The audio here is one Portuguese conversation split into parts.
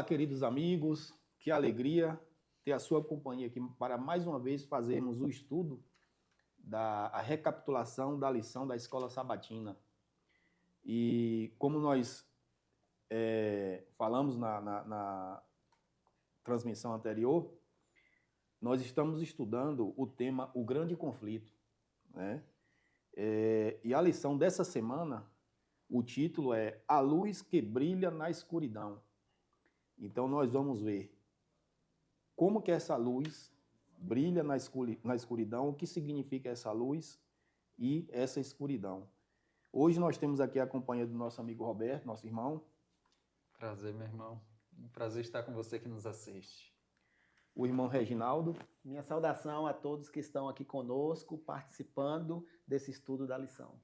queridos amigos, que alegria ter a sua companhia aqui para mais uma vez fazermos o estudo a recapitulação da lição da Escola Sabatina. E como nós falamos na transmissão anterior, nós estamos estudando o tema O Grande Conflito, né? E a lição dessa semana, o título é A Luz que Brilha na Escuridão. Então nós vamos ver como que essa luz brilha na escuridão, o que significa essa luz e essa escuridão. Hoje nós temos aqui a companhia do nosso amigo Roberto, nosso irmão. Prazer, meu irmão. Um prazer estar com você que nos assiste. O irmão Reginaldo. Minha saudação a todos que estão aqui conosco, participando desse estudo da lição.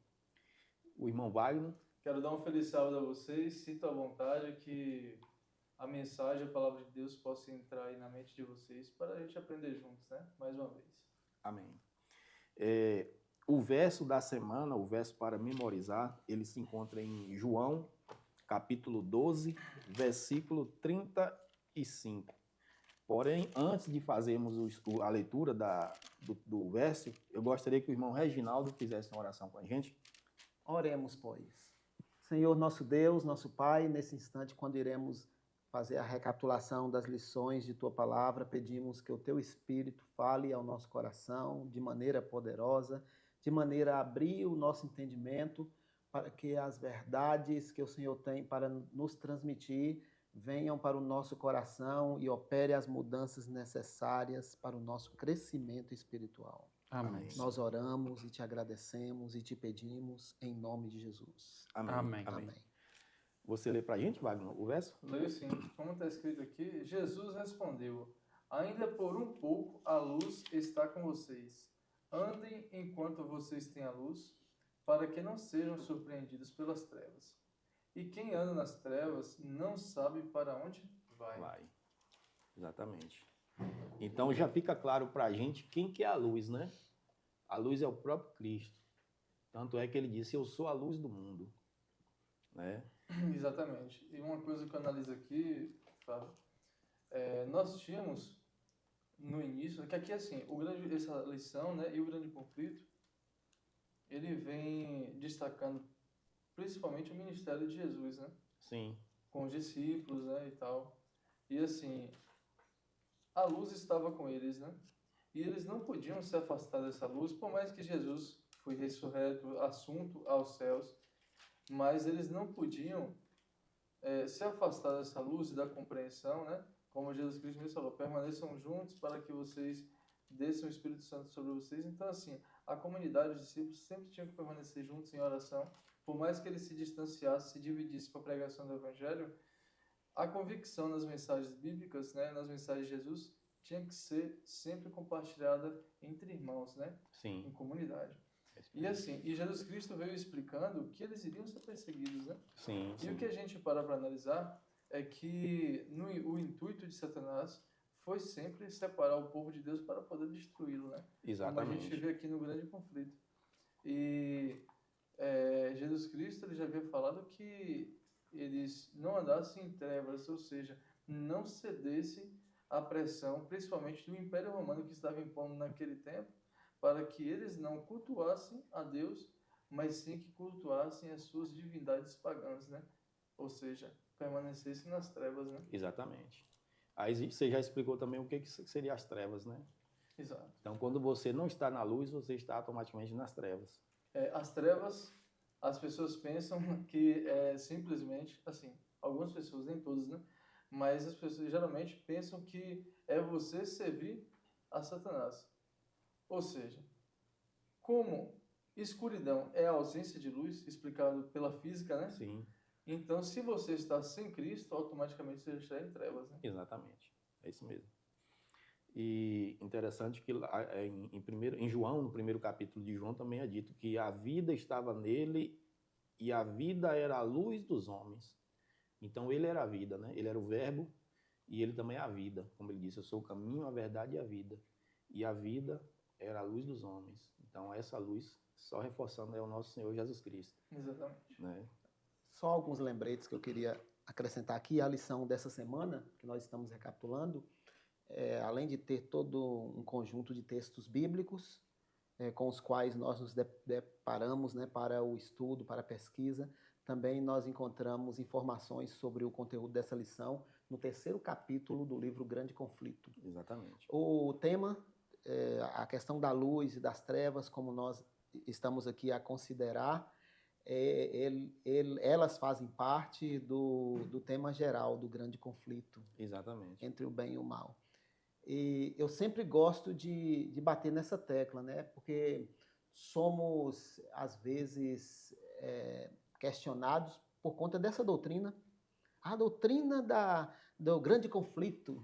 O irmão Wagner. Quero dar um feliz sábado a vocês. Sinto à vontade que a mensagem, a palavra de Deus possa entrar aí na mente de vocês para a gente aprender juntos, né? Mais uma vez. Amém. O verso da semana, o verso para memorizar, ele se encontra em João, capítulo 12, versículo 35. Porém, antes de fazermos a leitura do verso, eu gostaria que o irmão Reginaldo fizesse uma oração com a gente. Oremos, pois. Senhor, nosso Deus, nosso Pai, nesse instante, quando iremos fazer a recapitulação das lições de Tua Palavra, pedimos que o Teu Espírito fale ao nosso coração de maneira poderosa, de maneira a abrir o nosso entendimento, para que as verdades que o Senhor tem para nos transmitir venham para o nosso coração e opere as mudanças necessárias para o nosso crescimento espiritual. Amém. Nós oramos e te agradecemos e te pedimos em nome de Jesus. Amém. Amém. Amém. Você lê para a gente, Wagner, o verso? Leio sim. Como está escrito aqui, Jesus respondeu: ainda por um pouco a luz está com vocês. Andem enquanto vocês têm a luz, para que não sejam surpreendidos pelas trevas. E quem anda nas trevas não sabe para onde vai. Exatamente. Então já fica claro para a gente quem que é a luz, né? A luz é o próprio Cristo. Tanto é que ele disse, eu sou a luz do mundo. Né? Exatamente. E uma coisa que eu analiso aqui, Fábio, nós tínhamos no início, que aqui assim, essa lição, né, e o grande conflito, ele vem destacando principalmente o ministério de Jesus, né? Sim. Com os discípulos, né, e tal. E assim, a luz estava com eles, né? E eles não podiam se afastar dessa luz, por mais que Jesus foi ressurreto, assunto aos céus, mas eles não podiam se afastar dessa luz e da compreensão, né? Como Jesus Cristo mesmo falou, permaneçam juntos para que vocês desçam o Espírito Santo sobre vocês. Então, assim, a comunidade, os discípulos sempre tinham que permanecer juntos em oração, por mais que eles se distanciassem, se dividissem para a pregação do Evangelho, a convicção nas mensagens bíblicas, né, nas mensagens de Jesus, tinha que ser sempre compartilhada entre irmãos, né? Sim. Em comunidade. E assim, e Jesus Cristo veio explicando que eles iriam ser perseguidos, né? Sim. E o que a gente para analisar é que o intuito de Satanás foi sempre separar o povo de Deus para poder destruí-lo, né? Exatamente. Como a gente vê aqui no grande conflito. E Jesus Cristo ele já havia falado que eles não andassem em trevas, ou seja, não cedessem à pressão, principalmente do Império Romano que estava impondo naquele tempo, para que eles não cultuassem a Deus, mas sim que cultuassem as suas divindades pagãs, né? Ou seja, permanecessem nas trevas, né? Exatamente. Aí você já explicou também o que seriam as trevas, né? Exato. Então, quando você não está na luz, você está automaticamente nas trevas. As trevas, as pessoas pensam que é simplesmente, assim, algumas pessoas, nem todas, né? Mas as pessoas geralmente pensam que é você servir a Satanás. Ou seja, como escuridão é a ausência de luz, explicado pela física, né? Sim. Então, se você está sem Cristo, automaticamente você está em trevas, né? Exatamente. É isso mesmo. E interessante que lá, em João, no primeiro capítulo de João, também é dito que a vida estava nele e a vida era a luz dos homens. Então, ele era a vida, né? Ele era o verbo e ele também é a vida. Como ele disse, eu sou o caminho, a verdade e a vida. E a vida era a luz dos homens. Então, essa luz, só reforçando, é o nosso Senhor Jesus Cristo. Exatamente. Né? Só alguns lembretes que eu queria acrescentar aqui a lição dessa semana, que nós estamos recapitulando, além de ter todo um conjunto de textos bíblicos, com os quais nós nos deparamos, né, para o estudo, para a pesquisa, também nós encontramos informações sobre o conteúdo dessa lição no 3º capítulo do livro Grande Conflito. Exatamente. O tema, a questão da luz e das trevas, como nós estamos aqui a considerar, elas fazem parte do tema geral do grande conflito. Exatamente. Entre o bem e o mal. E eu sempre gosto de bater nessa tecla, né? Porque somos, às vezes, questionados por conta dessa doutrina. A doutrina do grande conflito,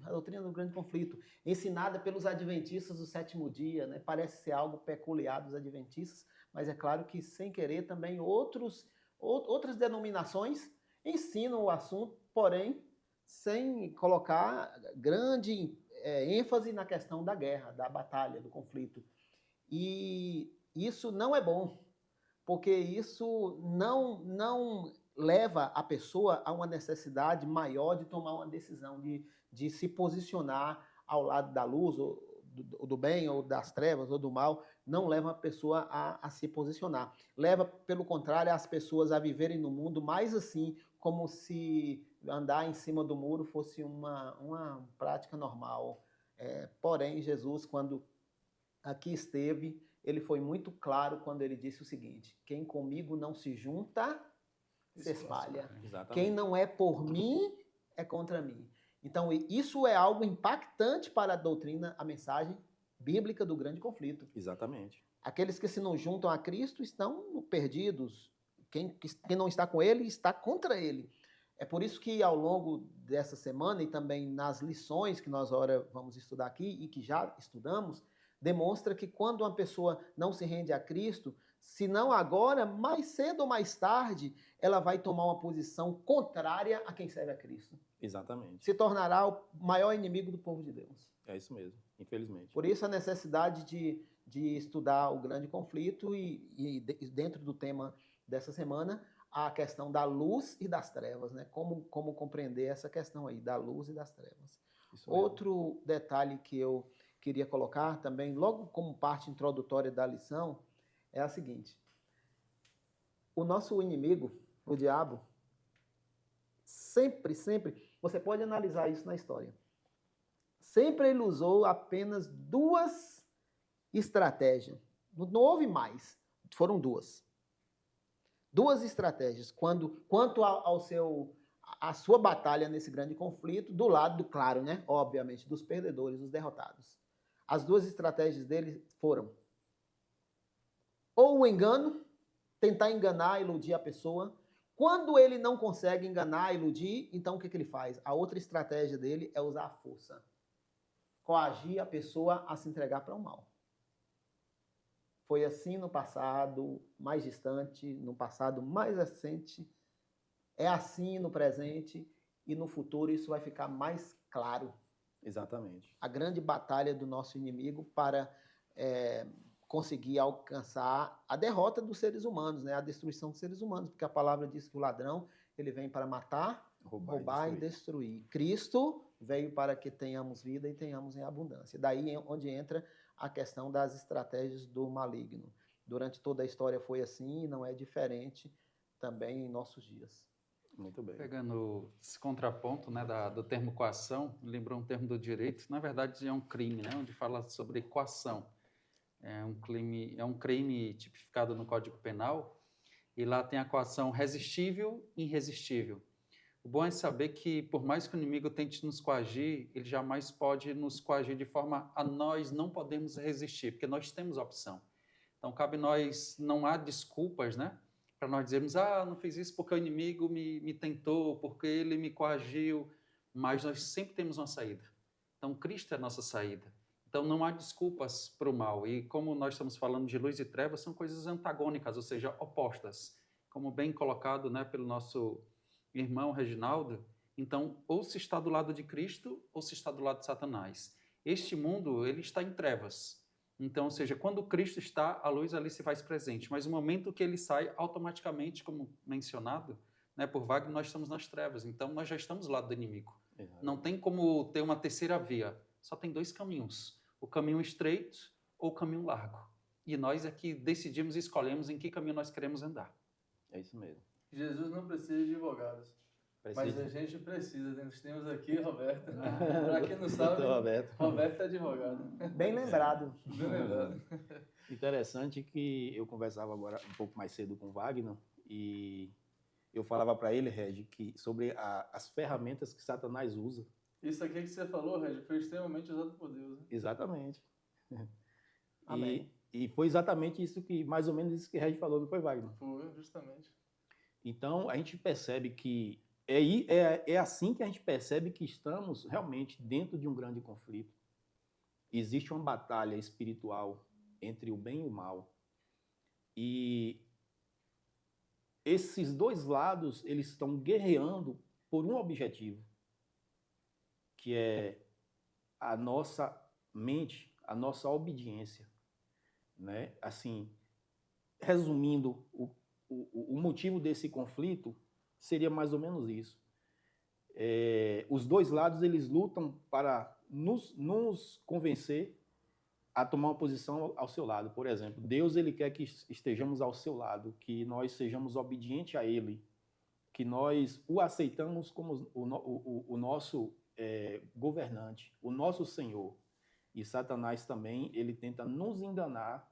ensinada pelos adventistas do 7º dia, né? Parece ser algo peculiar dos adventistas, mas é claro que, sem querer, também outras denominações ensinam o assunto, porém, sem colocar grande ênfase na questão da guerra, da batalha, do conflito. E isso não é bom, porque isso não leva a pessoa a uma necessidade maior de tomar uma decisão, de se posicionar ao lado da luz, ou do bem, ou das trevas, ou do mal. Não leva a pessoa a se posicionar. Leva, pelo contrário, as pessoas a viverem no mundo mais assim, como se andar em cima do muro fosse uma prática normal. Porém, Jesus, quando aqui esteve, ele foi muito claro quando ele disse o seguinte: quem comigo não se junta, se espalha. Exatamente. Quem não é por mim, é contra mim. Então, isso é algo impactante para a doutrina, a mensagem bíblica do grande conflito. Exatamente. Aqueles que se não juntam a Cristo estão perdidos. Quem não está com ele, está contra ele. É por isso que, ao longo dessa semana e também nas lições que nós ora vamos estudar aqui e que já estudamos, demonstra que quando uma pessoa não se rende a Cristo, se não agora, mais cedo ou mais tarde, ela vai tomar uma posição contrária a quem serve a Cristo. Exatamente. Se tornará o maior inimigo do povo de Deus. É isso mesmo, infelizmente. Por isso a necessidade de estudar o grande conflito e dentro do tema dessa semana, a questão da luz e das trevas, né? Como compreender essa questão aí, da luz e das trevas. Outro detalhe que eu queria colocar também, logo como parte introdutória da lição, é a seguinte: o nosso inimigo, o diabo, sempre, você pode analisar isso na história, sempre ele usou apenas 2 estratégias, não houve mais, foram 2. 2 estratégias, quanto à sua batalha nesse grande conflito, do lado, claro, né, obviamente, dos perdedores, dos derrotados. As 2 estratégias dele foram ou o engano, tentar enganar, iludir a pessoa. Quando ele não consegue enganar, iludir, então o que ele faz? A outra estratégia dele é usar a força. Coagir a pessoa a se entregar para o mal. Foi assim no passado mais distante, no passado mais recente, é assim no presente e no futuro isso vai ficar mais claro. Exatamente. A grande batalha do nosso inimigo para conseguir alcançar a derrota dos seres humanos, né? A destruição dos seres humanos, porque a palavra diz que o ladrão ele vem para matar, roubar e destruir. Cristo veio para que tenhamos vida e tenhamos em abundância. Daí onde entra a questão das estratégias do maligno. Durante toda a história foi assim e não é diferente também em nossos dias. Muito bem. Pegando esse contraponto, né, do termo coação, lembrou um termo do direito, na verdade é um crime, né, onde fala sobre coação. É um crime tipificado no Código Penal, e lá tem a coação resistível e irresistível. O bom é saber que, por mais que o inimigo tente nos coagir, ele jamais pode nos coagir de forma a nós não podemos resistir, porque nós temos opção. Então, cabe nós, não há desculpas, né? Para nós dizermos, não fiz isso porque o inimigo me tentou, porque ele me coagiu, mas nós sempre temos uma saída. Então, Cristo é a nossa saída. Então, não há desculpas para o mal. E como nós estamos falando de luz e trevas, são coisas antagônicas, ou seja, opostas. Como bem colocado, né, pelo nosso irmão Reginaldo, então, ou se está do lado de Cristo, ou se está do lado de Satanás. Este mundo, ele está em trevas. Então, ou seja, quando Cristo está, a luz ali se faz presente. Mas no momento que ele sai, automaticamente, como mencionado, né? Por Wagner, nós estamos nas trevas, então nós já estamos do lado do inimigo. Exato. Não tem como ter uma terceira via, só tem dois caminhos, o caminho estreito ou o caminho largo. E nós é que decidimos e escolhemos em que caminho nós queremos andar. É isso mesmo. Jesus não precisa de advogados. Mas a gente precisa. Nós temos aqui Roberto. Para quem não sabe, Doutor Roberto é advogado. Bem lembrado. Bem lembrado. Interessante que eu conversava agora um pouco mais cedo com o Wagner e eu falava para ele, Regi, que sobre as ferramentas que Satanás usa. Isso aqui que você falou, Regi, foi extremamente usado por Deus. Né? Exatamente. Amém. E foi exatamente isso que, mais ou menos isso que Regi falou, não foi, Wagner? Foi, justamente. Então, a gente percebe que é assim que a gente percebe que estamos realmente dentro de um grande conflito. Existe uma batalha espiritual entre o bem e o mal. E esses dois lados, eles estão guerreando por um objetivo, que é a nossa mente, a nossa obediência, né? Assim, resumindo, o motivo desse conflito seria mais ou menos isso. Os dois lados, eles lutam para nos convencer a tomar uma posição ao seu lado. Por exemplo, Deus, ele quer que estejamos ao seu lado, que nós sejamos obedientes a ele, que nós o aceitamos como o nosso governante, o nosso Senhor. E Satanás também, ele tenta nos enganar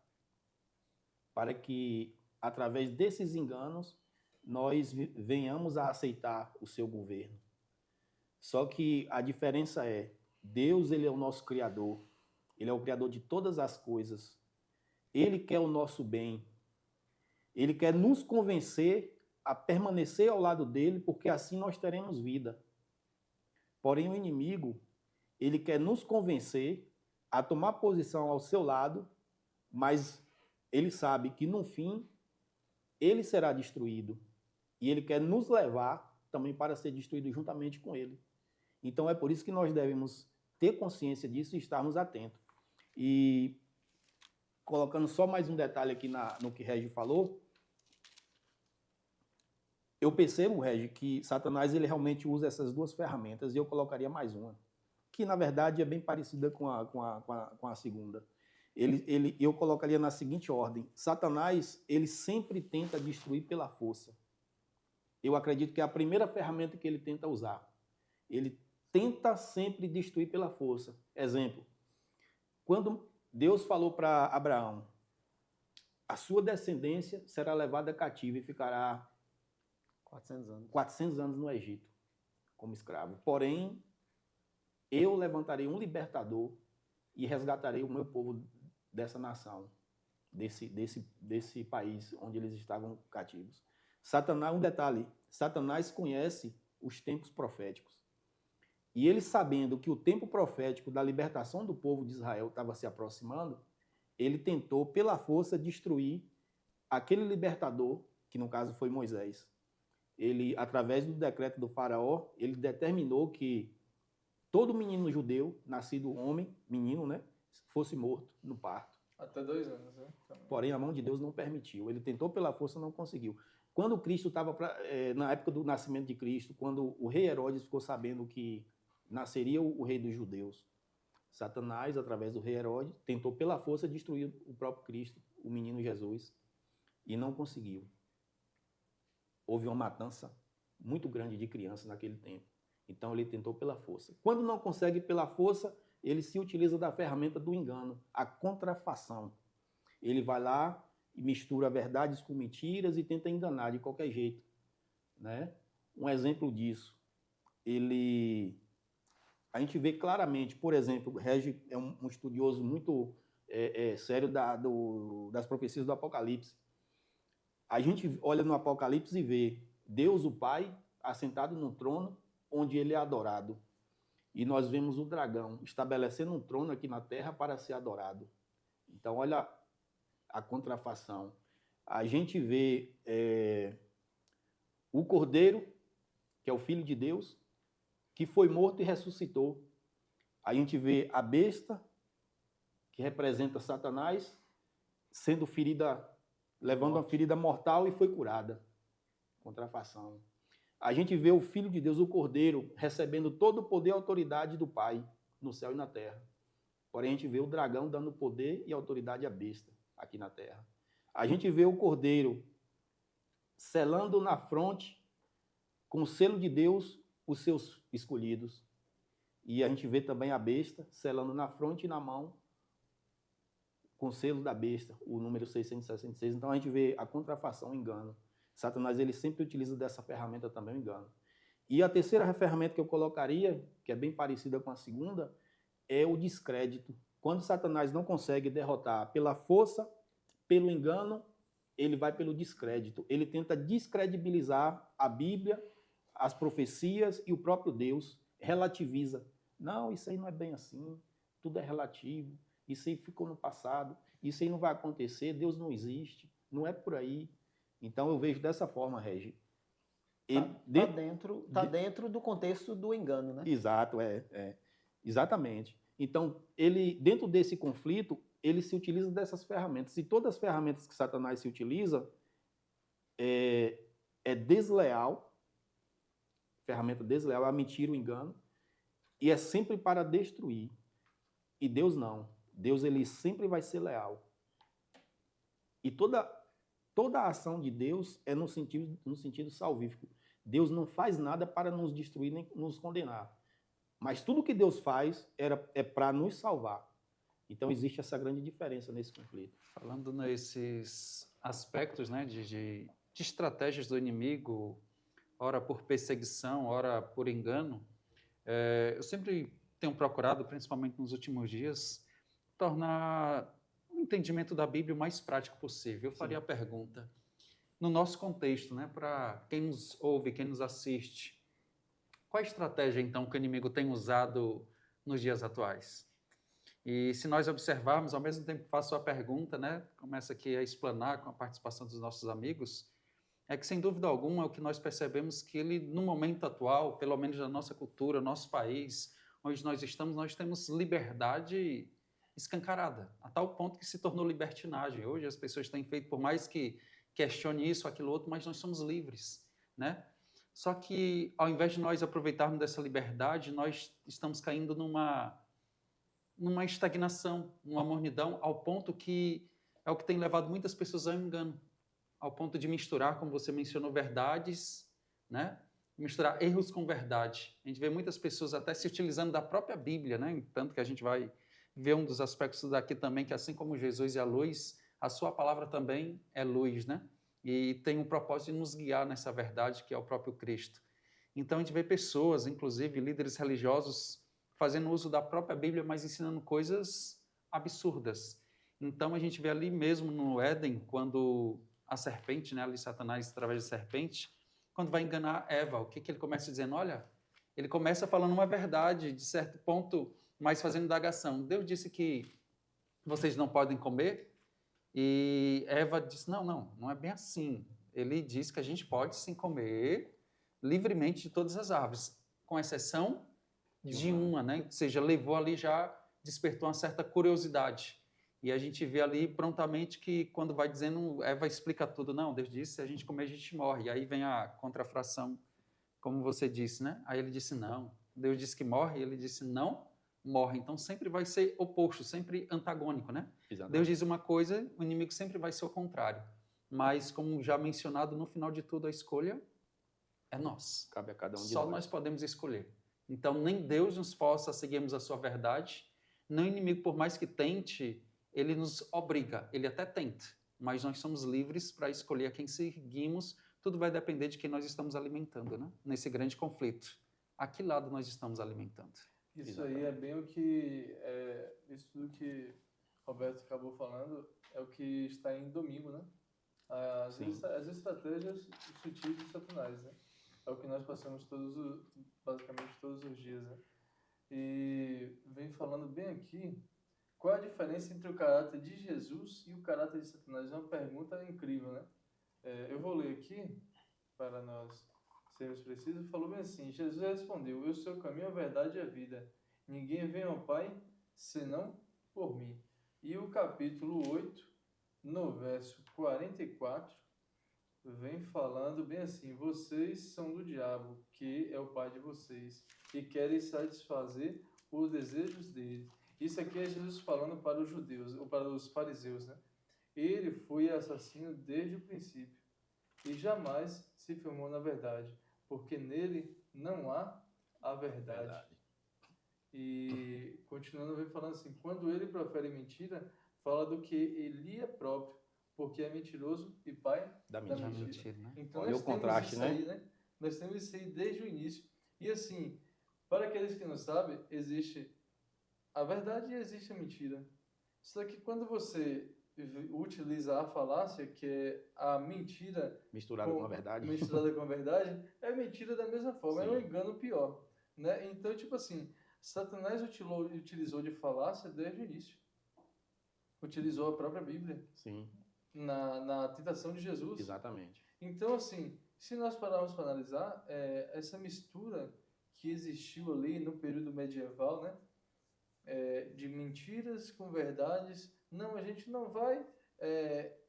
para que, através desses enganos, nós venhamos a aceitar o seu governo. Só que a diferença é, Deus, ele é o nosso Criador, ele é o Criador de todas as coisas, ele quer o nosso bem, ele quer nos convencer a permanecer ao lado dele, porque assim nós teremos vida. Porém, o inimigo, ele quer nos convencer a tomar posição ao seu lado, mas ele sabe que, no fim, ele será destruído. E ele quer nos levar também para ser destruído juntamente com ele. Então, é por isso que nós devemos ter consciência disso e estarmos atentos. E, colocando só mais um detalhe aqui no que Regi falou, eu percebo, Regi, que Satanás ele realmente usa essas duas ferramentas e eu colocaria mais uma, que, na verdade, é bem parecida com a segunda. Eu colocaria na seguinte ordem. Satanás, ele sempre tenta destruir pela força. Eu acredito que é a primeira ferramenta que ele tenta usar. Ele tenta sempre destruir pela força. Exemplo, quando Deus falou para Abraão, a sua descendência será levada cativa e ficará 400 anos no Egito, como escravo. Porém, eu levantarei um libertador e resgatarei o meu povo dessa nação, desse país onde eles estavam cativos. Satanás, um detalhe, Satanás conhece os tempos proféticos. E ele, sabendo que o tempo profético da libertação do povo de Israel estava se aproximando, ele tentou, pela força, destruir aquele libertador, que no caso foi Moisés. Ele, através do decreto do faraó, ele determinou que todo menino judeu, nascido homem, menino, né, fosse morto no parto. Até 2 anos, né? Porém, a mão de Deus não permitiu. Ele tentou pela força, não conseguiu. Quando Cristo estava, na época do nascimento de Cristo, quando o rei Herodes ficou sabendo que nasceria o rei dos judeus, Satanás, através do rei Herodes, tentou pela força destruir o próprio Cristo, o menino Jesus, e não conseguiu. Houve uma matança muito grande de crianças naquele tempo. Então ele tentou pela força. Quando não consegue pela força, ele se utiliza da ferramenta do engano, a contrafação. Ele vai lá e mistura verdades com mentiras e tenta enganar de qualquer jeito, né? Um exemplo disso, a gente vê claramente, por exemplo, Regi é um estudioso muito sério das profecias do Apocalipse. A gente olha no Apocalipse e vê Deus, o Pai, assentado no trono, onde ele é adorado. E nós vemos o dragão estabelecendo um trono aqui na terra para ser adorado. Então, olha a contrafação. A gente vê o Cordeiro, que é o Filho de Deus, que foi morto e ressuscitou. A gente vê a besta, que representa Satanás, sendo ferida, levando uma ferida mortal e foi curada. Contrafação. A gente vê o Filho de Deus, o Cordeiro, recebendo todo o poder e autoridade do Pai, no céu e na terra. Porém, a gente vê o dragão dando poder e autoridade à besta aqui na terra. A gente vê o Cordeiro selando na fronte, com o selo de Deus, os seus escolhidos. E a gente vê também a besta selando na fronte e na mão, com o selo da besta, o número 666. Então a gente vê a contrafação, o engano. Satanás ele sempre utiliza dessa ferramenta também, o engano. E a terceira ferramenta que eu colocaria, que é bem parecida com a segunda, é o descrédito. Quando Satanás não consegue derrotar pela força, pelo engano, ele vai pelo descrédito. Ele tenta descredibilizar a Bíblia, as profecias e o próprio Deus. Relativiza. Não, isso aí não é bem assim. Tudo é relativo. Isso aí ficou no passado. Isso aí não vai acontecer. Deus não existe. Não é por aí. Então eu vejo dessa forma, Regi. Tá dentro do contexto do engano, né? Exato, exatamente. Então, ele, dentro desse conflito, ele se utiliza dessas ferramentas. E todas as ferramentas que Satanás se utiliza é desleal, ferramenta desleal, a mentira, o engano, e é sempre para destruir. E Deus não. Deus ele sempre vai ser leal. E toda a ação de Deus é no sentido salvífico. Deus não faz nada para nos destruir nem nos condenar. Mas tudo que Deus faz é para nos salvar. Então existe essa grande diferença nesse conflito. Falando nesses aspectos, né, de estratégias do inimigo, ora por perseguição, ora por engano, eu sempre tenho procurado, principalmente nos últimos dias, tornar o entendimento da Bíblia o mais prático possível. Eu faria a pergunta, no nosso contexto, né, para quem nos ouve, quem nos assiste, qual a estratégia, então, que o inimigo tem usado nos dias atuais? E se nós observarmos, ao mesmo tempo que faço a pergunta, né, começa aqui a explanar com a participação dos nossos amigos, é que, sem dúvida alguma, o que nós percebemos que ele, no momento atual, pelo menos na nossa cultura, nosso país, onde nós estamos, nós temos liberdade escancarada, a tal ponto que se tornou libertinagem. Hoje as pessoas têm feito, por mais que questione isso, aquilo outro, mas nós somos livres, né? Só que, ao invés de nós aproveitarmos dessa liberdade, nós estamos caindo numa estagnação, numa mornidão, ao ponto que é o que tem levado muitas pessoas ao engano, ao ponto de misturar, como você mencionou, verdades, né? Misturar erros com verdade. A gente vê muitas pessoas até se utilizando da própria Bíblia, né? Tanto que a gente vai ver um dos aspectos daqui também, que assim como Jesus é a luz, a sua palavra também é luz, né? E tem um propósito de nos guiar nessa verdade, que é o próprio Cristo. Então a gente vê pessoas, inclusive líderes religiosos, fazendo uso da própria Bíblia, mas ensinando coisas absurdas. Então a gente vê ali mesmo no Éden, quando a serpente, né, ali Satanás através da serpente, quando vai enganar Eva, o que ele começa dizendo? Olha, ele começa falando uma verdade, de certo ponto, mas fazendo indagação. Deus disse que vocês não podem comer, e Eva disse, não é bem assim. Ele disse que a gente pode sim comer livremente de todas as árvores, com exceção de uma, né? Ou seja, levou ali já, despertou uma certa curiosidade. E a gente vê ali prontamente que quando vai dizendo, Eva explica tudo. Não, Deus disse, se a gente comer, a gente morre. E aí vem a contrafração, como você disse, né? Aí ele disse não. Deus disse que morre, e ele disse não, morre. Então sempre vai ser oposto, sempre antagônico, né? Exatamente. Deus diz uma coisa, o inimigo sempre vai ser o contrário. Mas, como já mencionado, no final de tudo, a escolha é nós. Cabe a cada um de Só nós. nós podemos escolher. Então, nem Deus nos força a seguirmos a sua verdade, nem o inimigo, por mais que tente, ele nos obriga, ele até tenta, mas nós somos livres para escolher a quem seguimos, tudo vai depender de quem nós estamos alimentando, né? Nesse grande conflito. A que lado nós estamos alimentando? Isso aí é bem o que, isso tudo que Roberto acabou falando, é o que está em Domingo, né? As estratégias sutis de Satanás, né? É o que nós passamos basicamente todos os dias, né? E vem falando bem aqui, qual a diferença entre o caráter de Jesus e o caráter de Satanás? É uma pergunta incrível, né? Eu vou ler aqui, para nós sermos precisos, falou bem assim, Jesus respondeu, eu sou o caminho, a verdade e a vida. Ninguém vem ao Pai, senão por mim. E o capítulo 8, no verso 44, vem falando bem assim: vocês são do diabo, que é o pai de vocês, e querem satisfazer os desejos dele. Isso aqui é Jesus falando para os judeus, ou para os fariseus, né? Ele foi assassino desde o princípio e jamais se firmou na verdade, porque nele não há a verdade. E continuando, vem falando assim: quando ele profere mentira, fala do que ele é próprio, porque é mentiroso e pai Da da mentira. mentira. Né? Então Olha nós o temos contraste, isso né? aí, né? Nós temos isso aí desde o início. E assim, para aqueles que não sabem, existe a verdade e existe a mentira. Só que quando você utiliza a falácia, que é a mentira Misturado com a verdade. misturada com a verdade, é mentira da mesma forma, é um Sim. engano pior, né? Então, tipo assim, Satanás utilizou de falácia desde o início. Utilizou a própria Bíblia Sim, na tentação de Jesus. exatamente. Então, assim, se nós pararmos para analisar, essa mistura que existiu ali no período medieval, né? De mentiras com verdades. Não, a gente não vai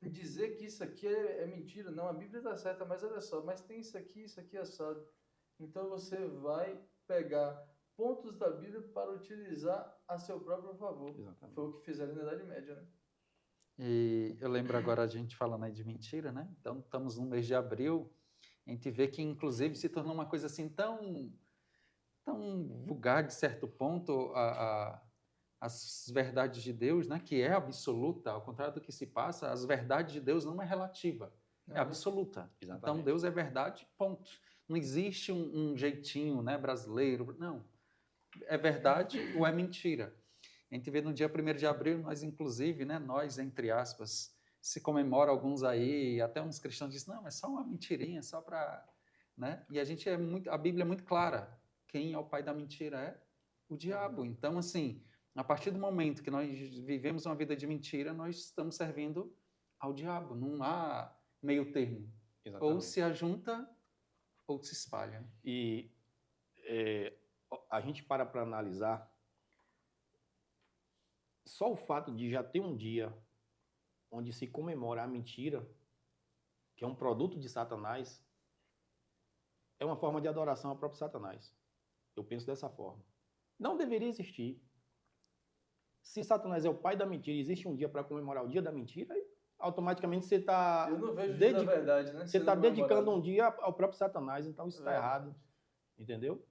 dizer que isso aqui é mentira. Não, a Bíblia está certa, mas olha só, mas tem isso aqui assado. Então você vai pegar pontos da Bíblia para utilizar a seu próprio favor. Exatamente. Foi o que fizeram na Idade Média, né? E eu lembro agora a gente falando aí de mentira, né? Então, estamos no mês de abril, a gente vê que, inclusive, se tornou uma coisa assim tão vulgar, de certo ponto, as verdades de Deus, né? Que é absoluta, ao contrário do que se passa, as verdades de Deus não é relativa, é absoluta. Então, Exatamente. Deus é verdade, ponto. Não existe um jeitinho, né, brasileiro, não. É verdade ou é mentira. A gente vê no dia 1º de abril, nós inclusive, né, nós, entre aspas, se comemora alguns aí, até uns cristãos dizem, não, é só uma mentirinha, só para... Né? E a Bíblia é muito clara, quem é o pai da mentira é o diabo. Então, assim, a partir do momento que nós vivemos uma vida de mentira, nós estamos servindo ao diabo, não há meio termo. Exatamente. Ou se ajunta, ou se espalha. E a gente para analisar, só o fato de já ter um dia onde se comemora a mentira, que é um produto de Satanás, é uma forma de adoração ao próprio Satanás. Eu penso dessa forma. Não deveria existir. Se Satanás é o pai da mentira e existe um dia para comemorar o dia da mentira, automaticamente você está Eu não vejo isso da verdade, né? você está dedicando um dia ao próprio Satanás, então isso está Verdade. errado. Entendeu?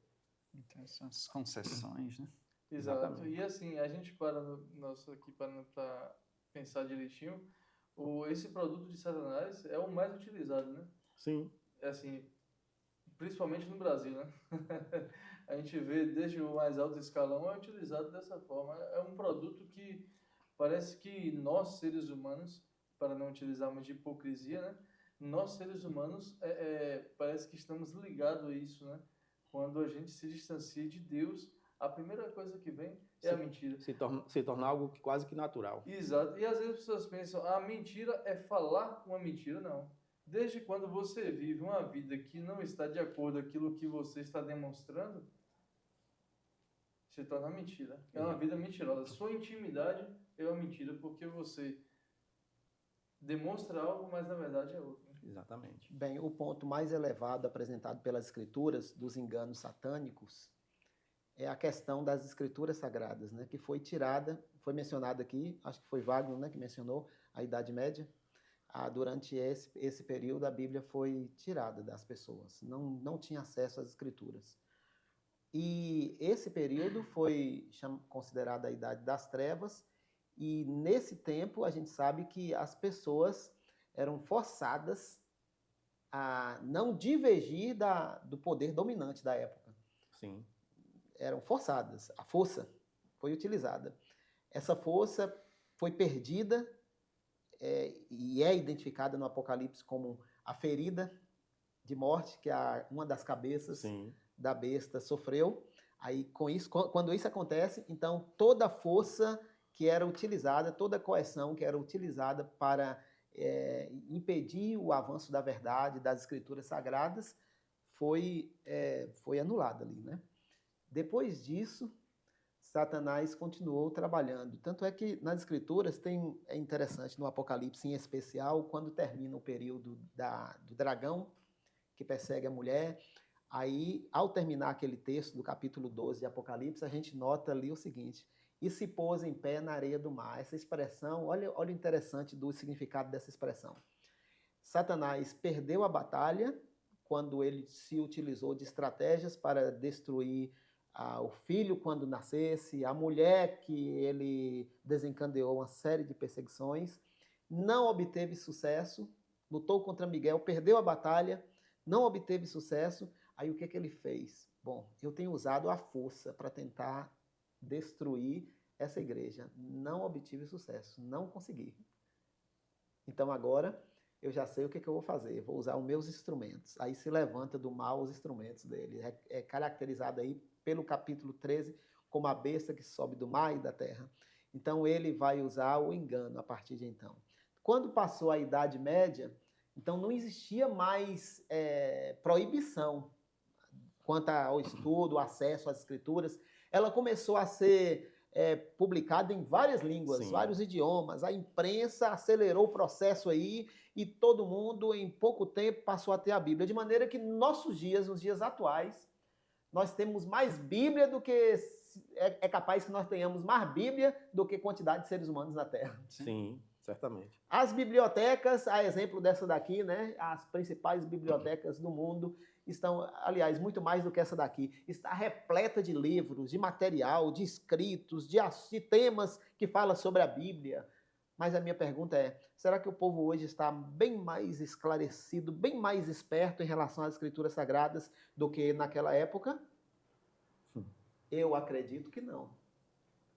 Então, são as concessões, né? Exato. Exatamente. E assim, a gente aqui para pensar direitinho, esse produto de Satanás é o mais utilizado, né? Sim. Assim, principalmente no Brasil, né? A gente vê desde o mais alto escalão é utilizado dessa forma. É um produto que parece que nós, seres humanos, para não utilizarmos de hipocrisia, né? Nós, seres humanos, parece que estamos ligados a isso, né? Quando a gente se distancia de Deus, a primeira coisa que vem é a mentira. Se torna algo quase que natural. Exato. E às vezes as pessoas pensam, a mentira é falar uma mentira. Não. Desde quando você vive uma vida que não está de acordo com aquilo que você está demonstrando, se torna mentira. É uma vida mentirosa. Sua intimidade é uma mentira, porque você demonstra algo, mas na verdade é outro. Exatamente. Bem, o ponto mais elevado apresentado pelas escrituras dos enganos satânicos é a questão das escrituras sagradas, né, que foi mencionada aqui, acho que foi Wagner, né, que mencionou a Idade Média. Durante esse período a Bíblia foi tirada das pessoas, não tinha acesso às escrituras. E esse período foi considerado a Idade das Trevas, e nesse tempo a gente sabe que as pessoas eram forçadas a não divergir do poder dominante da época. Sim. Eram forçadas, a força foi utilizada. Essa força foi perdida e é identificada no Apocalipse como a ferida de morte que uma das cabeças Sim. da besta sofreu. Aí, com isso, quando isso acontece, então toda a força que era utilizada, toda a coerção que era utilizada para impedir o avanço da verdade, das escrituras sagradas, foi anulada ali, né? Depois disso, Satanás continuou trabalhando. Tanto é que nas Escrituras é interessante, no Apocalipse em especial, quando termina o período do dragão que persegue a mulher, aí, ao terminar aquele texto do capítulo 12 de Apocalipse, a gente nota ali o seguinte: e se pôs em pé na areia do mar. Essa expressão, olha o interessante do significado dessa expressão. Satanás perdeu a batalha quando ele se utilizou de estratégias para destruir o filho quando nascesse, a mulher que ele desencadeou uma série de perseguições, não obteve sucesso, lutou contra Miguel, perdeu a batalha, não obteve sucesso. Aí o que ele fez? Bom, eu tenho usado a força para tentar destruir essa igreja. Não obtive sucesso, não consegui. Então agora eu já sei o que eu vou fazer. Vou usar os meus instrumentos. Aí se levanta do mal os instrumentos dele. É caracterizado aí pelo capítulo 13 como a besta que sobe do mar e da terra. Então ele vai usar o engano a partir de então. Quando passou a Idade Média, então não existia mais proibição quanto ao estudo, acesso às escrituras. Ela começou a ser publicada em várias línguas, Sim. vários idiomas. A imprensa acelerou o processo aí e todo mundo, em pouco tempo, passou a ter a Bíblia. De maneira que nos dias atuais, nós temos mais Bíblia do que... É capaz que nós tenhamos mais Bíblia do que quantidade de seres humanos na Terra. Sim, certamente. As bibliotecas, a exemplo dessa daqui, né? As principais bibliotecas do mundo estão, aliás, muito mais do que essa daqui, está repleta de livros, de material, de escritos, de temas que falam sobre a Bíblia. Mas a minha pergunta é, será que o povo hoje está bem mais esclarecido, bem mais esperto em relação às escrituras sagradas do que naquela época? Eu acredito que não.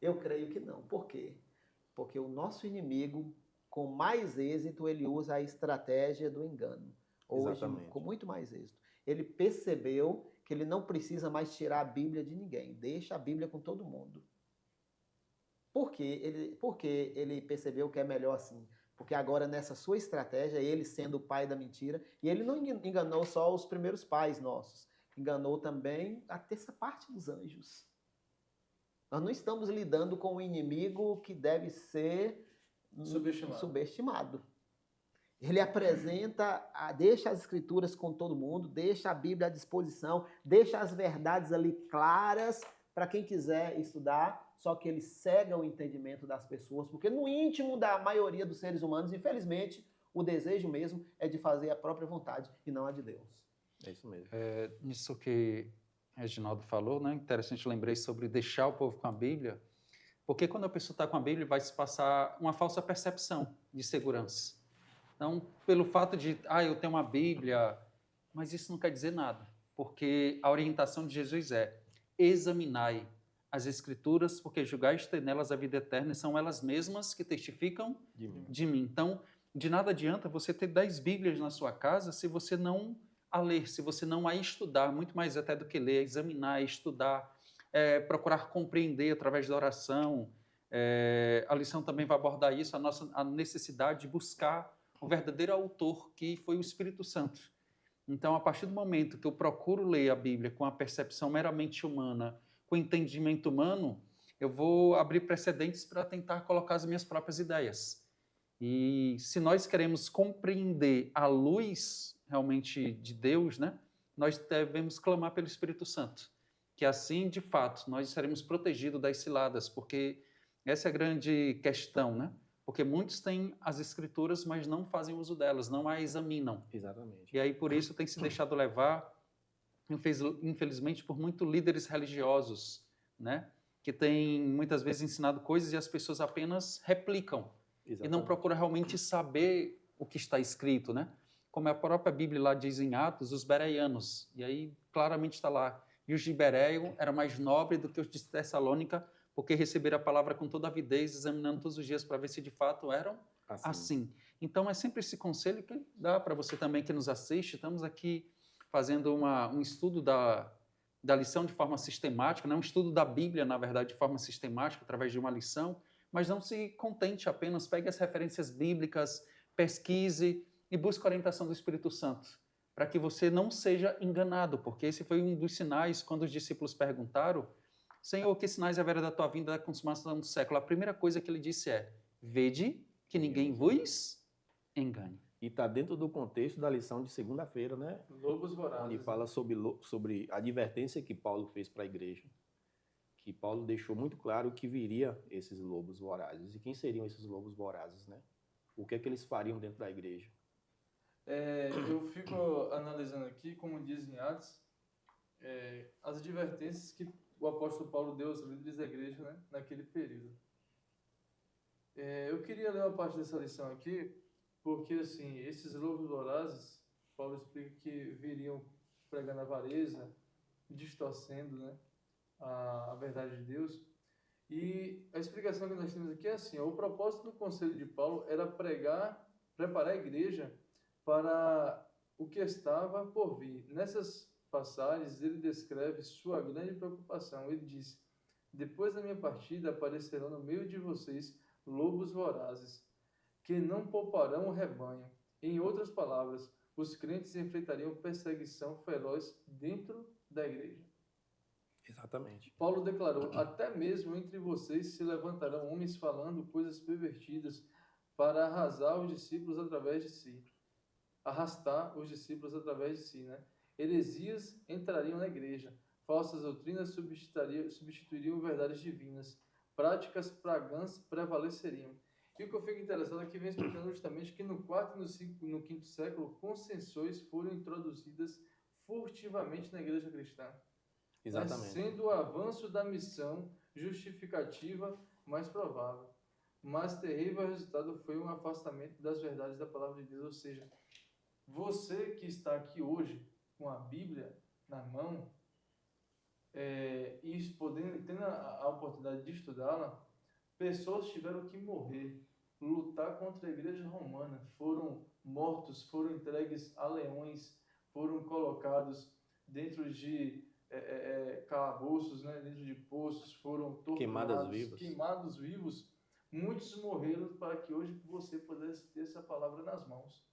Eu creio que não. Por quê? Porque o nosso inimigo, com mais êxito, ele usa a estratégia do engano. Hoje, Exatamente. com muito mais êxito. Ele percebeu que ele não precisa mais tirar a Bíblia de ninguém. Deixa a Bíblia com todo mundo. Por quê? Porque ele percebeu que é melhor assim. Porque agora, nessa sua estratégia, ele sendo o pai da mentira, e ele não enganou só os primeiros pais nossos, enganou também a terça parte dos anjos. Nós não estamos lidando com um inimigo que deve ser subestimado. Ele apresenta, deixa as escrituras com todo mundo, deixa a Bíblia à disposição, deixa as verdades ali claras para quem quiser estudar, só que ele cega o entendimento das pessoas, porque no íntimo da maioria dos seres humanos, infelizmente, o desejo mesmo é de fazer a própria vontade e não a de Deus. É isso mesmo. Nisso que Reginaldo falou, né? Interessante, lembrei sobre deixar o povo com a Bíblia, porque quando a pessoa está com a Bíblia, vai se passar uma falsa percepção de segurança. Então, pelo fato de, eu tenho uma Bíblia, mas isso não quer dizer nada, porque a orientação de Jesus é: examinai as Escrituras, porque julgais ter nelas a vida eterna, e são elas mesmas que testificam de mim. Então, de nada adianta você ter 10 Bíblias na sua casa se você não a ler, se você não a estudar, muito mais até do que ler, examinar, estudar, procurar compreender através da oração. A lição também vai abordar isso, a necessidade de buscar o verdadeiro autor, que foi o Espírito Santo. Então, a partir do momento que eu procuro ler a Bíblia com a percepção meramente humana, com o entendimento humano, eu vou abrir precedentes para tentar colocar as minhas próprias ideias. E se nós queremos compreender a luz realmente de Deus, né, nós devemos clamar pelo Espírito Santo, que assim, de fato, nós seremos protegidos das ciladas, porque essa é a grande questão, né? Porque muitos têm as Escrituras, mas não fazem uso delas, não a examinam. Exatamente. E aí, por isso, tem se deixado levar, infelizmente, por muitos líderes religiosos, né? Que têm, muitas vezes, ensinado coisas e as pessoas apenas replicam. Exatamente. E não procuram realmente saber o que está escrito, né? Como a própria Bíblia lá diz em Atos, os bereanos. E aí, claramente está lá. E os de Bereio eram mais nobres do que os de Tessalônica, porque receberam a palavra com toda avidez, examinando todos os dias para ver se de fato eram assim. Então, é sempre esse conselho que dá para você também que nos assiste. Estamos aqui fazendo um estudo da lição de forma sistemática, né? Um estudo da Bíblia, na verdade, de forma sistemática, através de uma lição, mas não se contente apenas, pegue as referências bíblicas, pesquise e busque a orientação do Espírito Santo, para que você não seja enganado, porque esse foi um dos sinais, quando os discípulos perguntaram Senhor, que sinais haverá da tua vinda, da consumação do século? A primeira coisa que ele disse é: vede que ninguém vos engane. E está dentro do contexto da lição de segunda-feira, né? Lobos vorazes. Onde fala sobre a advertência que Paulo fez para a igreja. Que Paulo deixou muito claro que viria esses lobos vorazes. E quem seriam esses lobos vorazes, né? O que é que eles fariam dentro da igreja? Eu fico analisando aqui, como dizem Atos, as advertências que o apóstolo Paulo deu aos líderes da igreja, né, naquele período. Eu queria ler uma parte dessa lição aqui, porque assim, esses lobos vorazes, Paulo explica que viriam pregando avareza, distorcendo, né, a verdade de Deus. E a explicação que nós temos aqui é assim: o propósito do conselho de Paulo era preparar a igreja para o que estava por vir. Nessas passagens, ele descreve sua grande preocupação. Ele disse: depois da minha partida aparecerão no meio de vocês lobos vorazes, que não pouparão o rebanho. Em outras palavras, os crentes enfrentariam perseguição feroz dentro da igreja. Exatamente. Paulo declarou: até mesmo entre vocês se levantarão homens falando coisas pervertidas para arrastar os discípulos através de si. Né? Heresias entrariam na igreja, falsas doutrinas substituiriam verdades divinas, práticas pagãs prevaleceriam. E o que eu fico interessado aqui vem explicando justamente que no quarto e no quinto século, concessões foram introduzidas furtivamente na igreja cristã. Exatamente. Sendo o avanço da missão justificativa mais provável. Mas terrível resultado foi um afastamento das verdades da palavra de Deus. Ou seja, você que está aqui hoje com a Bíblia na mão e tendo a oportunidade de estudá-la, pessoas tiveram que morrer, lutar contra a igreja romana, foram mortos, foram entregues a leões, foram colocados dentro de calabouços, né, dentro de poços, foram torturados, queimados vivos. Muitos morreram para que hoje você pudesse ter essa palavra nas mãos.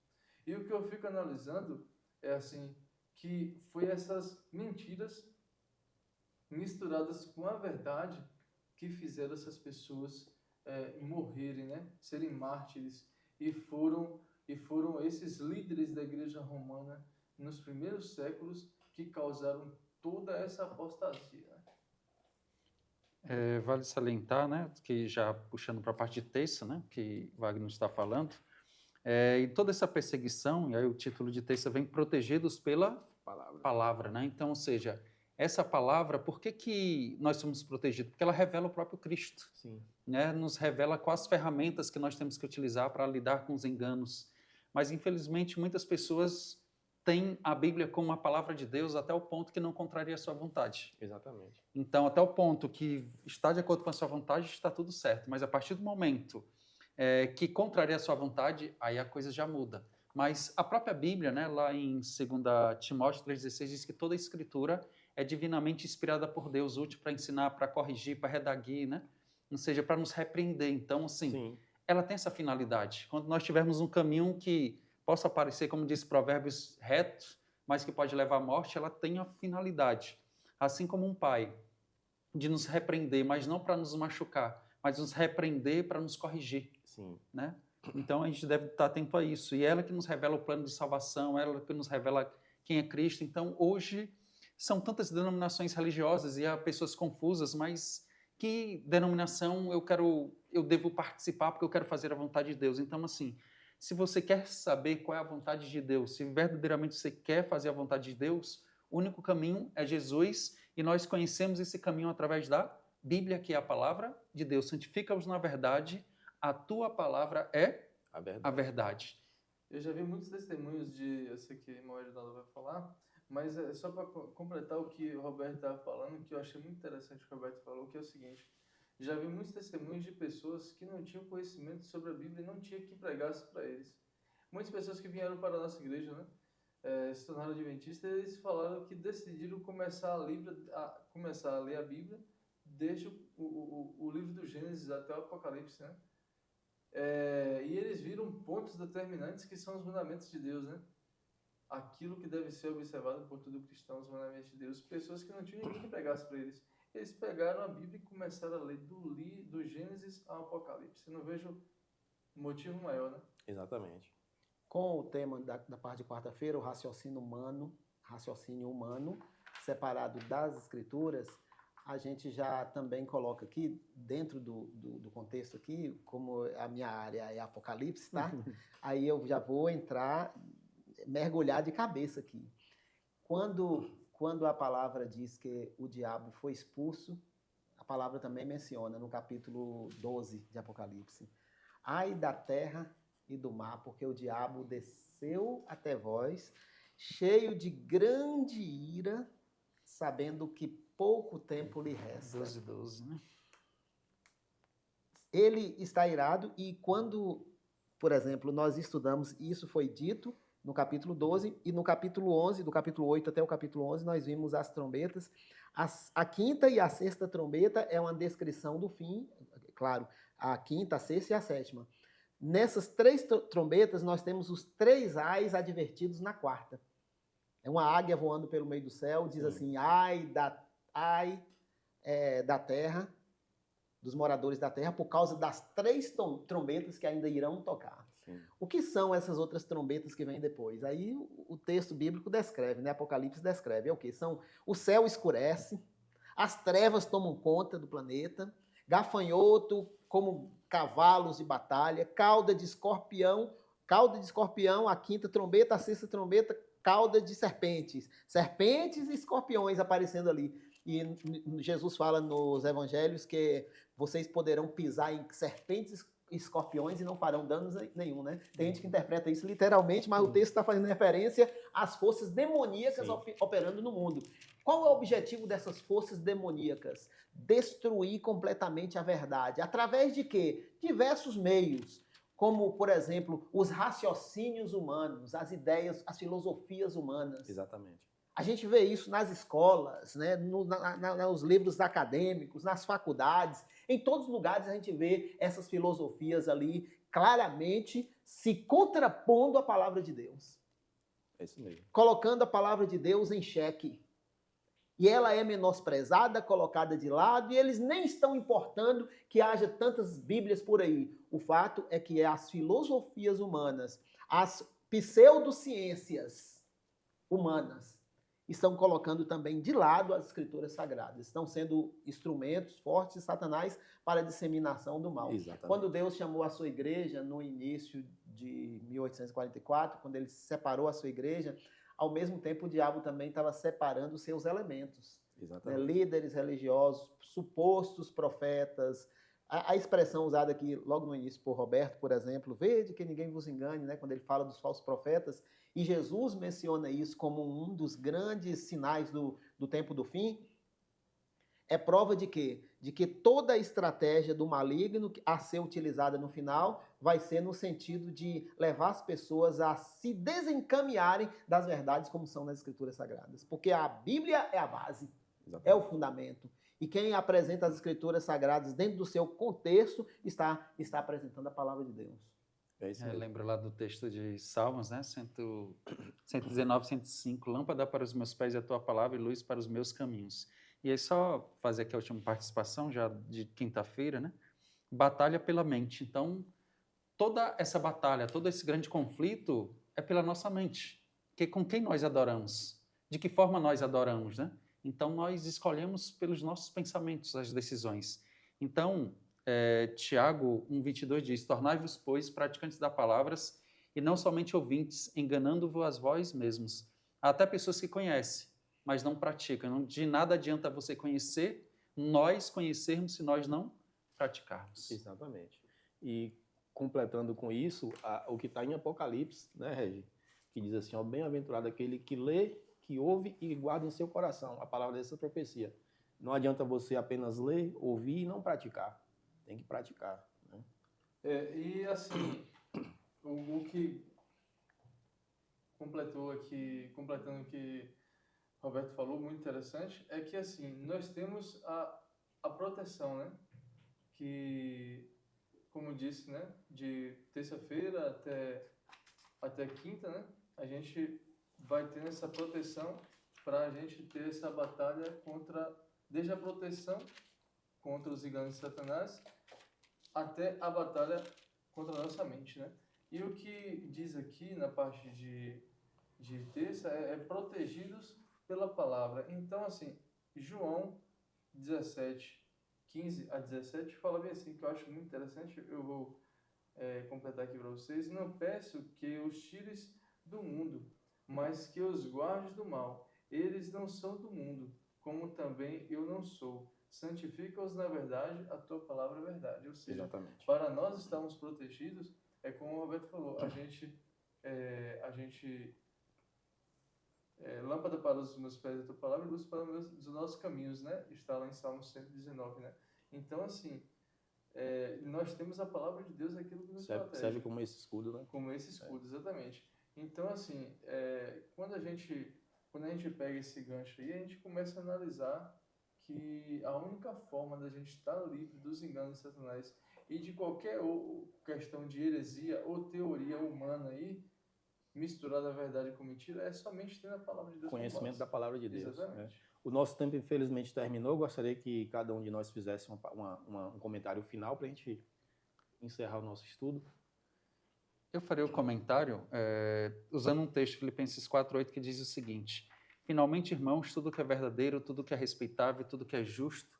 E o que eu fico analisando é assim, que foi essas mentiras misturadas com a verdade que fizeram essas pessoas morrerem, né, serem mártires, e foram esses líderes da igreja romana nos primeiros séculos que causaram toda essa apostasia. Vale salientar, né, que já puxando para a parte de terça, né, que Wagner está falando, e toda essa perseguição, e aí o título de terça vem protegidos pela palavra, né? Então, ou seja, essa palavra, por que nós somos protegidos? Porque ela revela o próprio Cristo. Sim. Né? Nos revela quais ferramentas que nós temos que utilizar para lidar com os enganos. Mas, infelizmente, muitas pessoas têm a Bíblia como a palavra de Deus até o ponto que não contraria a sua vontade. Exatamente. Então, até o ponto que está de acordo com a sua vontade, está tudo certo. Mas, a partir do momento que contraria a sua vontade, aí a coisa já muda. Mas a própria Bíblia, né, lá em 2 Timóteo 3,16, diz que toda a Escritura é divinamente inspirada por Deus, útil para ensinar, para corrigir, para redaguir, né? Ou seja, para nos repreender. Então, assim, sim, ela tem essa finalidade. Quando nós tivermos um caminho que possa parecer, como diz Provérbios, reto, mas que pode levar à morte, ela tem a finalidade. Assim como um pai, de nos repreender, mas não para nos machucar, mas nos repreender para nos corrigir. sim. Né? Então, a gente deve estar atento a isso. E ela que nos revela o plano de salvação, ela que nos revela quem é Cristo. Então, hoje, são tantas denominações religiosas e há pessoas confusas, mas que denominação eu devo participar porque eu quero fazer a vontade de Deus? Então, assim, se você quer saber qual é a vontade de Deus, se verdadeiramente você quer fazer a vontade de Deus, o único caminho é Jesus, e nós conhecemos esse caminho através da Bíblia, que é a palavra de Deus. Santifica-os na verdade, a tua palavra é a verdade. Eu já vi muitos testemunhos eu sei que o Ronaldo vai falar, mas é só para completar o que o Roberto estava falando, que eu achei muito interessante o que o Roberto falou, que é o seguinte: já vi muitos testemunhos de pessoas que não tinham conhecimento sobre a Bíblia e não tinha que pregasse para eles. Muitas pessoas que vieram para a nossa igreja, né, se tornaram adventistas, eles falaram que decidiram começar a ler a Bíblia desde o livro do Gênesis até o Apocalipse, né? E eles viram pontos determinantes que são os mandamentos de Deus, né? Aquilo que deve ser observado por todo cristão, os mandamentos de Deus. Pessoas que não tinham ninguém que pregasse para eles. eles pegaram a Bíblia e começaram a ler do Gênesis ao Apocalipse. Eu não vejo motivo maior, né? Exatamente. Com o tema da parte de quarta-feira, o raciocínio humano, separado das escrituras, a gente já também coloca aqui, dentro do contexto aqui, como a minha área é Apocalipse, tá? Aí eu já vou mergulhar de cabeça aqui. Quando a palavra diz que o diabo foi expulso, a palavra também menciona no capítulo 12 de Apocalipse: ai da terra e do mar, porque o diabo desceu até vós, cheio de grande ira, sabendo que pouco tempo lhe resta. 12, né? Ele está irado, e quando, por exemplo, nós estudamos, e isso foi dito no capítulo 12, e no capítulo 11, do capítulo 8 até o capítulo 11, nós vimos as trombetas. A quinta e a sexta trombeta é uma descrição do fim, claro, a quinta, a sexta e a sétima. Nessas 3 trombetas, nós temos os 3 ais advertidos na quarta. É uma águia voando pelo meio do céu, diz assim: ai da terra, dos moradores da terra, por causa das 3 trombetas que ainda irão tocar. Sim. O que são essas outras trombetas que vêm depois? Aí o texto bíblico descreve, né? Apocalipse descreve. É o que? O céu escurece, as trevas tomam conta do planeta, gafanhoto como cavalos de batalha, cauda de escorpião, a quinta trombeta, a sexta trombeta, cauda de serpentes e escorpiões aparecendo ali. E Jesus fala nos evangelhos que vocês poderão pisar em serpentes e escorpiões e não farão danos nenhum, né? Tem gente que interpreta isso literalmente, mas o texto está fazendo referência às forças demoníacas operando no mundo. Qual é o objetivo dessas forças demoníacas? Destruir completamente a verdade. Através de quê? Diversos meios, como, por exemplo, os raciocínios humanos, as ideias, as filosofias humanas. Exatamente. A gente vê isso nas escolas, né? Nos livros acadêmicos, nas faculdades. Em todos os lugares a gente vê essas filosofias ali claramente se contrapondo à palavra de Deus. É isso mesmo. Colocando a palavra de Deus em xeque. E ela é menosprezada, colocada de lado, e eles nem estão importando que haja tantas Bíblias por aí. O fato é que as filosofias humanas, as pseudociências humanas, estão colocando também de lado as escrituras sagradas. Estão sendo instrumentos fortes de Satanás para a disseminação do mal. Exatamente. Quando Deus chamou a sua igreja no início de 1844, quando ele separou a sua igreja, ao mesmo tempo o diabo também estava separando os seus elementos. Exatamente. Né? Líderes religiosos, supostos profetas. A expressão usada aqui logo no início por Roberto, por exemplo, vede que ninguém vos engane, né? Quando ele fala dos falsos profetas, e Jesus menciona isso como um dos grandes sinais do tempo do fim, é prova de quê? De que toda a estratégia do maligno a ser utilizada no final vai ser no sentido de levar as pessoas a se desencaminharem das verdades como são nas Escrituras Sagradas. Porque a Bíblia é a base, Exatamente. é o fundamento. E quem apresenta as Escrituras Sagradas dentro do seu contexto está apresentando a palavra de Deus. É isso mesmo. Lembro lá do texto de Salmos, né? 119, 105. Lâmpada para os meus pés é a tua palavra e luz para os meus caminhos. E aí só fazer aqui a última participação, já de quinta-feira, né? Batalha pela mente. Então, toda essa batalha, todo esse grande conflito é pela nossa mente. Que com quem nós adoramos? De que forma nós adoramos, né? Então, nós escolhemos pelos nossos pensamentos as decisões. Então, Tiago 1,22 diz: tornai-vos, pois, praticantes das palavras e não somente ouvintes, enganando-vos a vós mesmos. Há até pessoas que conhecem, mas não praticam. De nada adianta você conhecer, nós conhecermos, se nós não praticarmos. Exatamente. E completando com isso, o que está em Apocalipse, né, Regi? Que diz assim, ó, bem-aventurado aquele que lê, que ouve e guarda em seu coração a palavra dessa profecia. Não adianta você apenas ler, ouvir e não praticar. Tem que praticar. Né? E assim, o que completando o que Roberto falou, muito interessante, é que assim, nós temos a proteção, né? Que, como disse, né? De terça-feira até quinta, né? A gente vai ter essa proteção para a gente ter essa batalha contra desde a proteção contra os enganos de Satanás até a batalha contra a nossa mente, né? E o que diz aqui na parte de terça é protegidos pela palavra. Então, assim, João 17, 15 a 17 fala bem assim, que eu acho muito interessante, eu vou completar aqui para vocês. Não peço que os tires do mundo, mas que os guardes do mal. Eles não são do mundo, como também eu não sou. Santifica-os na verdade, a tua palavra é verdade. Ou seja, Exatamente. para nós estarmos protegidos, é como o Roberto falou, lâmpada para os meus pés, a tua palavra, e luz para os nossos caminhos, né? Está lá em Salmo 119, né? Então, assim, nós temos a palavra de Deus, aquilo que nos protege. Serve como esse escudo, né? Como esse escudo, exatamente. Então, assim, quando a gente pega esse gancho aí, a gente começa a analisar que a única forma da gente estar livre dos enganos de Satanás e de qualquer questão de heresia ou teoria humana aí, misturada a verdade com mentira, é somente ter a palavra de Deus. Conhecimento da palavra de Deus. Exatamente. Né? O nosso tempo, infelizmente, terminou. Eu gostaria que cada um de nós fizesse um comentário final para a gente encerrar o nosso estudo. Eu farei o comentário usando um texto, Filipenses 4:8, que diz o seguinte: finalmente, irmãos, tudo que é verdadeiro, tudo que é respeitável, tudo que é justo,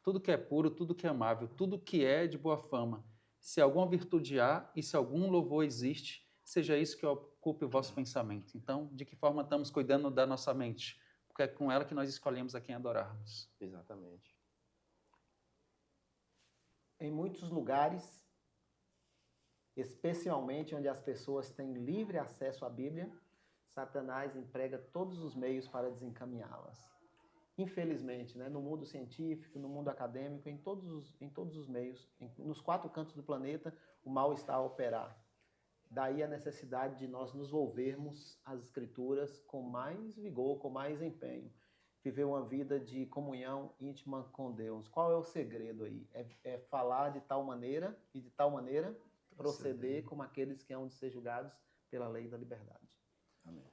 tudo que é puro, tudo que é amável, tudo que é de boa fama, se alguma virtude há e se algum louvor existe, seja isso que ocupe o vosso pensamento. Então, de que forma estamos cuidando da nossa mente? Porque é com ela que nós escolhemos a quem adorarmos. Exatamente. Em muitos lugares, especialmente onde as pessoas têm livre acesso à Bíblia, Satanás emprega todos os meios para desencaminhá-las. Infelizmente, né, no mundo científico, no mundo acadêmico, em todos os meios, nos 4 cantos do planeta, o mal está a operar. Daí a necessidade de nós nos volvermos às Escrituras com mais vigor, com mais empenho. Viver uma vida de comunhão íntima com Deus. Qual é o segredo aí? É falar de tal maneira e de tal maneira proceder como aqueles que hão de ser julgados pela lei da liberdade. Amém.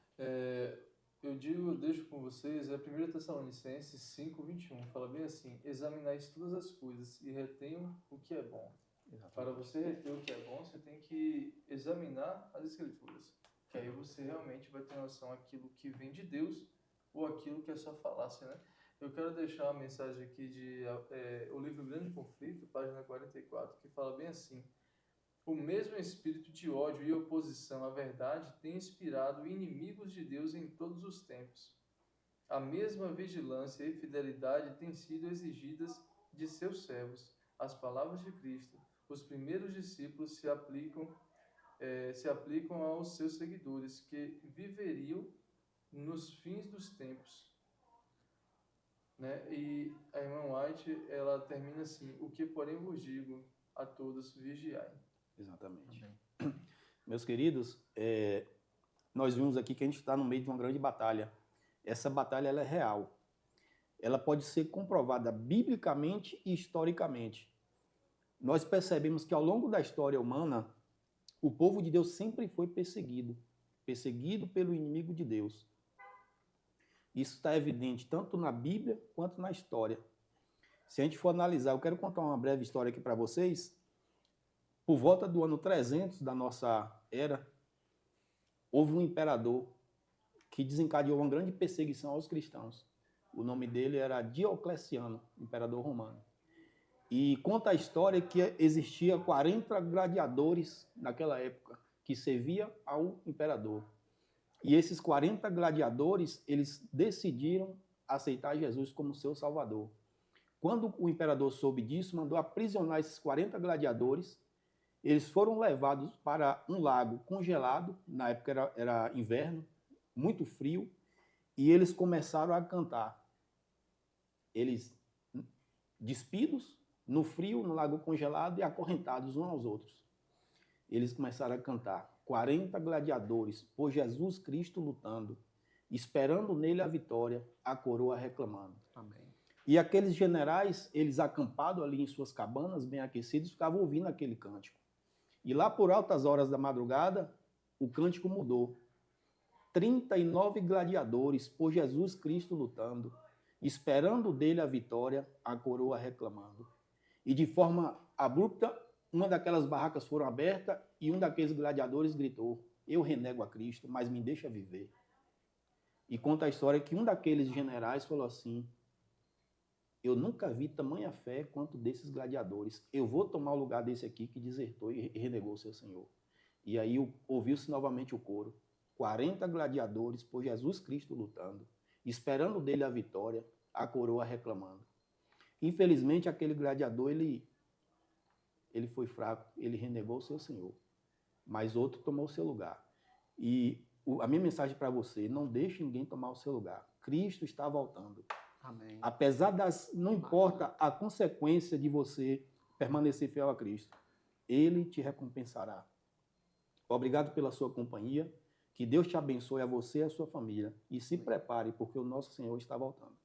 Eu deixo com vocês 1 Tessalonicenses 5:21. Fala bem assim: examinais todas as coisas e retenham o que é bom. Exatamente. Para você reter o que é bom, você tem que examinar as Escrituras. Que aí você realmente vai ter noção daquilo que vem de Deus ou aquilo que é só falácia, né? Eu quero deixar uma mensagem aqui o livro Grande Conflito, página 44, que fala bem assim: o mesmo espírito de ódio e oposição à verdade tem inspirado inimigos de Deus em todos os tempos. A mesma vigilância e fidelidade têm sido exigidas de seus servos. As palavras de Cristo, os primeiros discípulos se aplicam aos seus seguidores, que viveriam nos fins dos tempos. Né? E a irmã White, ela termina assim: o que porém vos digo a todos, vigiai. Exatamente. Amém. Meus queridos, nós vimos aqui que a gente está no meio de uma grande batalha. Essa batalha ela é real. Ela pode ser comprovada biblicamente e historicamente. Nós percebemos que ao longo da história humana, o povo de Deus sempre foi perseguido pelo inimigo de Deus. Isso está evidente tanto na Bíblia quanto na história. Se a gente for analisar, eu quero contar uma breve história aqui para vocês. Por volta do ano 300 da nossa era, houve um imperador que desencadeou uma grande perseguição aos cristãos. O nome dele era Diocleciano, imperador romano. E conta a história que existia 40 gladiadores naquela época que serviam ao imperador. E esses 40 gladiadores, eles decidiram aceitar Jesus como seu salvador. Quando o imperador soube disso, mandou aprisionar esses 40 gladiadores. Eles foram levados para um lago congelado, na época era inverno, muito frio, e eles começaram a cantar. Eles, despidos, no frio, no lago congelado e acorrentados uns aos outros. Eles começaram a cantar: 40 gladiadores, por Jesus Cristo lutando, esperando nele a vitória, a coroa reclamando. Amém. E aqueles generais, eles acampados ali em suas cabanas, bem aquecidos, ficavam ouvindo aquele cântico. E lá por altas horas da madrugada, o cântico mudou. 39 gladiadores, por Jesus Cristo lutando, esperando dele a vitória, a coroa reclamando. E de forma abrupta, uma daquelas barracas foram abertas e um daqueles gladiadores gritou: eu renego a Cristo, mas me deixa viver. E conta a história que um daqueles generais falou assim: eu nunca vi tamanha fé quanto desses gladiadores. Eu vou tomar o lugar desse aqui que desertou e renegou o seu Senhor. E aí ouviu-se novamente o coro. 40 gladiadores por Jesus Cristo lutando, esperando dele a vitória, a coroa reclamando. Infelizmente, aquele gladiador, ele foi fraco, ele renegou o seu Senhor. Mas outro tomou o seu lugar. E a minha mensagem para você: não deixe ninguém tomar o seu lugar. Cristo está voltando. Amém. Apesar das... Não importa a consequência de você permanecer fiel a Cristo, Ele te recompensará. Obrigado pela sua companhia. Que Deus te abençoe, a você e a sua família. E se prepare, porque o nosso Senhor está voltando.